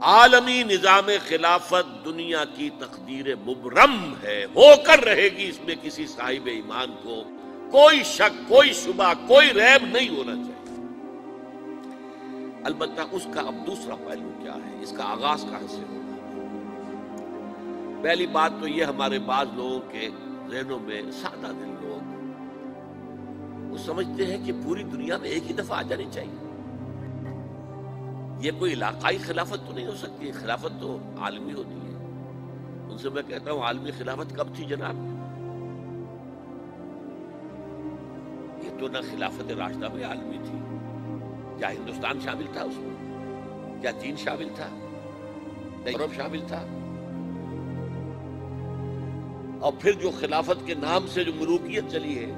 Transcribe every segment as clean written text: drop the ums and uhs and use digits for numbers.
عالمی نظام خلافت دنیا کی تقدیر مبرم ہے، ہو کر رہے گی، اس میں کسی صاحب ایمان کو کوئی شک، کوئی شبہ، کوئی ریب نہیں ہونا چاہیے۔ البتہ اس کا اب دوسرا پہلو کیا ہے، اس کا آغاز کہاں سے ہوگا؟ پہلی بات تو یہ، ہمارے بعض لوگوں کے ذہنوں میں، سادہ دل لوگ وہ سمجھتے ہیں کہ پوری دنیا میں ایک ہی دفعہ آ جانی چاہیے۔ یہ کوئی علاقائی خلافت تو نہیں ہو سکتی، خلافت تو عالمی ہوتی ہے۔ ان سے میں کہتا ہوں، عالمی خلافت کب تھی جناب؟ یہ تو نہ خلافت راشدہ میں عالمی تھی، کیا ہندوستان شامل تھا اس میں؟ کیا چین شامل تھا؟ یورپ شامل تھا؟ اور پھر جو خلافت کے نام سے جو ملوکیت چلی ہے،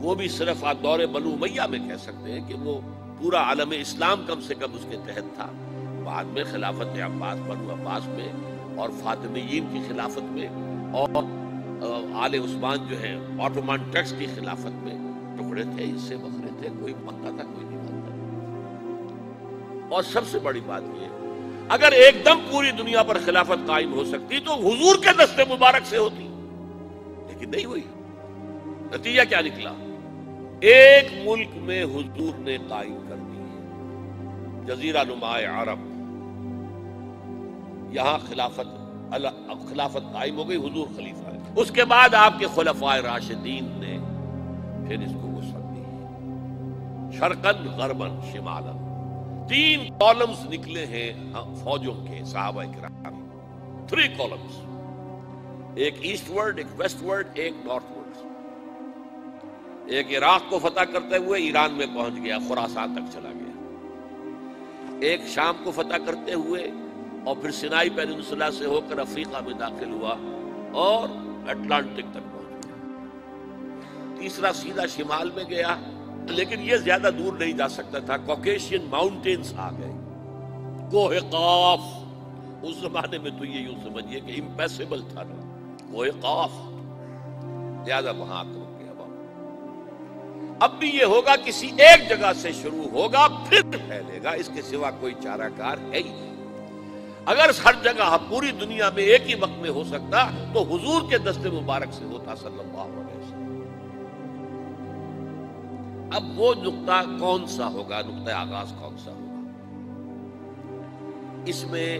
وہ بھی صرف آپ دور بنو امیہ میں کہہ سکتے ہیں کہ وہ پورا عالم اسلام کم سے کم اس کے تحت تھا۔ بعد میں خلافت عباس، بنو عباس میں، اور فاطمیین کی خلافت میں، اور آل عثمان جو ہے آٹومان ٹرکس کی خلافت میں ٹکڑے تھے، اس سے بکھرے تھے، کوئی مانتا تھا، کوئی نہیں مانتا تھا۔ اور سب سے بڑی بات یہ، اگر ایک دم پوری دنیا پر خلافت قائم ہو سکتی تو حضور کے دست مبارک سے ہوتی، لیکن نہیں ہوئی۔ نتیجہ کیا نکلا؟ ایک ملک میں حضور نے قائم کر دی ہے، جزیرہ نما عرب، یہاں خلافت قائم ہو گئی، حضور خلیفہ ہے۔ اس کے بعد آپ کے خلفائے راشدین نے پھر اس کو وسعت دی، شرقاً غرباً شمالاً، 3 کالمز نکلے ہیں فوجوں کے، صحابہ کرام، 3 کالمز، ایک ایسٹ ورڈ، ایک ویسٹ ورڈ، ایک نارتھ ورڈ۔ ایک عراق کو فتح کرتے ہوئے ایران میں پہنچ گیا، خراسان تک چلا گیا۔ ایک شام کو فتح کرتے ہوئے اور پھر سینائی پیننسولا سے ہو کر افریقہ میں داخل ہوا اور اٹلانٹک تک پہنچ گیا۔ تیسرا سیدھا شمال میں گیا، لیکن یہ زیادہ دور نہیں جا سکتا تھا، کوکیشین ماؤنٹینز آ گئے، کوہ قاف۔ اس زمانے میں تو یہ یوں سمجھیے کہ امپیسیبل تھا نا، کوہ قاف، لہذا وہاں آ اب بھی یہ ہوگا، کسی ایک جگہ سے شروع ہوگا پھر پھیلے گا، اس کے سوا کوئی چارہ کار ہے ہی نہیں۔ اگر ہر جگہ پوری دنیا میں ایک ہی وقت میں ہو سکتا تو حضور کے دست مبارک سے ہوتا صلی اللہ علیہ وسلم۔ اب وہ نقطہ کون سا ہوگا، نقطہ آغاز کون سا ہوگا؟ اس میں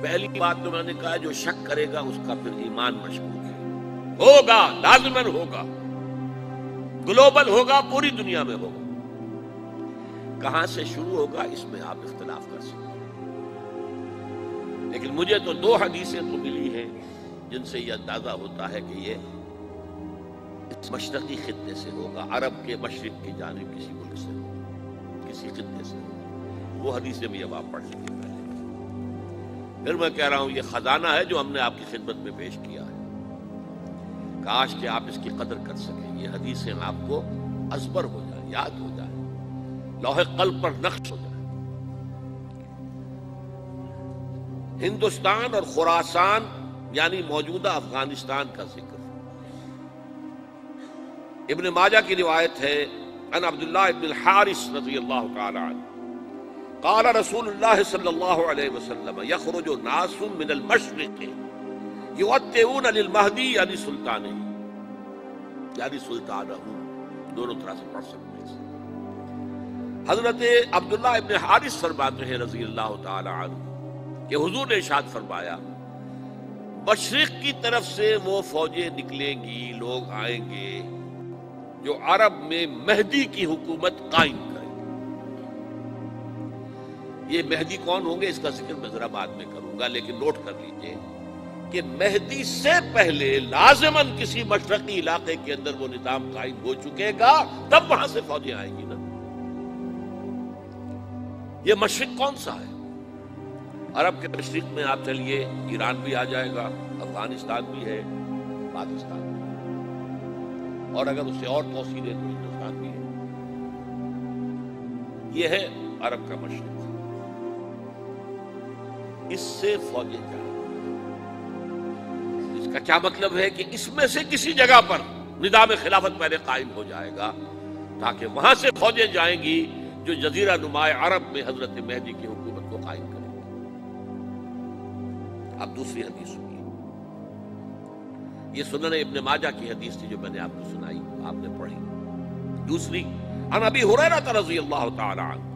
پہلی بات تو میں نے کہا، جو شک کرے گا اس کا پھر ایمان مشکوک ہے، ہوگا، لازماً ہوگا، گلوبل ہوگا، پوری دنیا میں ہوگا۔ کہاں سے شروع ہوگا اس میں آپ اختلاف کر سکتے ہیں، لیکن مجھے تو 2 حدیثیں تو ملی ہیں جن سے یہ اندازہ ہوتا ہے کہ یہ اس مشرقی خطے سے ہوگا، عرب کے مشرق کی جانب کسی ملک سے ہوگا، کسی خطے سے ہوگا۔ وہ حدیثیں بھی اب آپ پڑھ لیجیے پہلے۔ پھر میں کہہ رہا ہوں، یہ خزانہ ہے جو ہم نے آپ کی خدمت میں پیش کیا ہے، کاش کہ آپ اس کی قدر کر سکیں، یہ حدیثیں آپ کو ازبر ہو جائیں، یاد ہو جائیں، لوح قلب پر نقش ہو جائیں۔ ہندوستان اور خراسان یعنی موجودہ افغانستان کا ذکر ابن ماجہ کی روایت ہے، ان عبداللہ ابن الحارث رضی اللہ تعالی عنہ قال رسول اللہ صلی اللہ علیہ وسلم یخرج ناس من المشرق یوطئون للمہدی یعنی سلطانہ، یعنی سلطانہ، دونوں طرح سے پڑھ سکتے ہیں۔ حضرت عبداللہ ابن حارث فرماتے ہیں رضی اللہ تعالی عنہ کہ حضور نے ارشاد فرمایا، مشرق کی طرف سے وہ فوجیں نکلیں گی، لوگ آئیں گے جو عرب میں مہدی کی حکومت قائم کریں۔ یہ مہدی کون ہوں گے اس کا ذکر میں ذرا بعد میں کروں گا، لیکن نوٹ کر لیجئے کہ مہدی سے پہلے لازماً کسی مشرقی علاقے کے اندر وہ نظام قائم ہو چکے گا، تب وہاں سے فوجیں آئیں گی نا۔ یہ مشرق کون سا ہے؟ عرب کے مشرق میں آپ چلیے، ایران بھی آ جائے گا، افغانستان بھی ہے، پاکستان بھی ہے، اور اگر اسے اور توسیع دے تو ہندوستان بھی ہے۔ یہ ہے عرب کا مشرق، اس سے فوجیں جائیں۔ اس کا کیا مطلب ہے کہ اس میں سے کسی جگہ پر نظام خلافت پہلے قائم ہو جائے گا، تاکہ وہاں سے فوجیں جائیں گی جو جزیرہ نمائے عرب میں حضرت مہدی کی حکومت کو قائم کریں گے۔ اب دوسری حدیث سنیے، یہ سنن ابن ماجہ کی حدیث تھی جو میں نے آپ کو سنائی، آپ نے پڑھی۔ دوسری عن ابی ہریرہ رضی اللہ تعالی عنہ،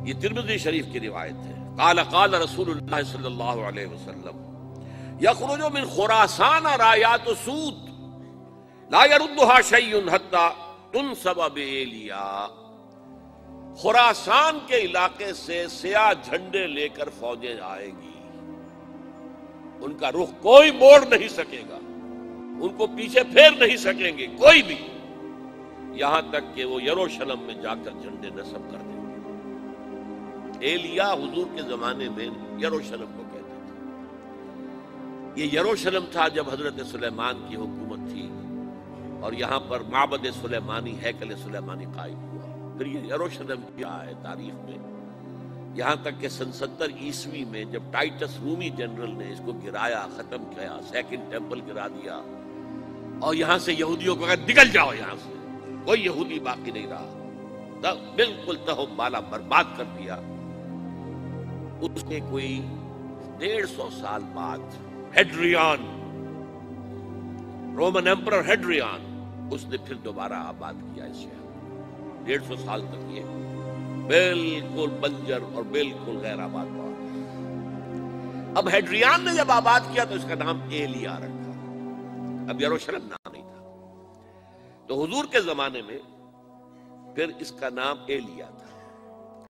یہ ترمذی شریف کی روایت ہے، قال قال رسول اللہ صلی اللہ علیہ وسلم یخرج من خراسان رایات سود لا يردها شیء حتی تنصب بإیلیا، خراسان کے علاقے سے سیاہ جھنڈے لے کر فوجیں آئے گی، ان کا رخ کوئی موڑ نہیں سکے گا، ان کو پیچھے پھیر نہیں سکیں گے کوئی بھی، یہاں تک کہ وہ یروشلم میں جا کر جھنڈے نصب کر دیں گے۔ ایلیا حضور کے زمانے میں یروشلم کو کہتے تھے۔ یہ یروشلم تھا جب حضرت سلیمان کی حکومت تھی اور یہاں پر معبد سلیمانی، ہیکل سلیمانی قائم ہوا۔ پھر یہ یروشلم کیا ہے تاریخ میں، یہاں تک کہ سن 70 عیسوی میں جب ٹائٹس رومی جنرل نے اس کو گرایا، ختم کیا، سیکنڈ ٹیمپل گرا دیا، اور یہاں سے یہودیوں کو کہا نکل جاؤ یہاں سے، کوئی یہودی باقی نہیں رہا، بالکل تہو بالا برباد کر دیا۔ اس کے کوئی 150 سال بعد ہیڈریان، رومن ایمپرر ہیڈریان، اس نے پھر دوبارہ آباد کیا اس شہر۔ 150 سال تک یہ بالکل بنجر اور بالکل غیر آباد ہوا۔ اب ہیڈریان نے جب آباد کیا تو اس کا نام ایلیا رکھا، اب یروشلم نام نہیں تھا۔ تو حضور کے زمانے میں پھر اس کا نام ایلیا تھا۔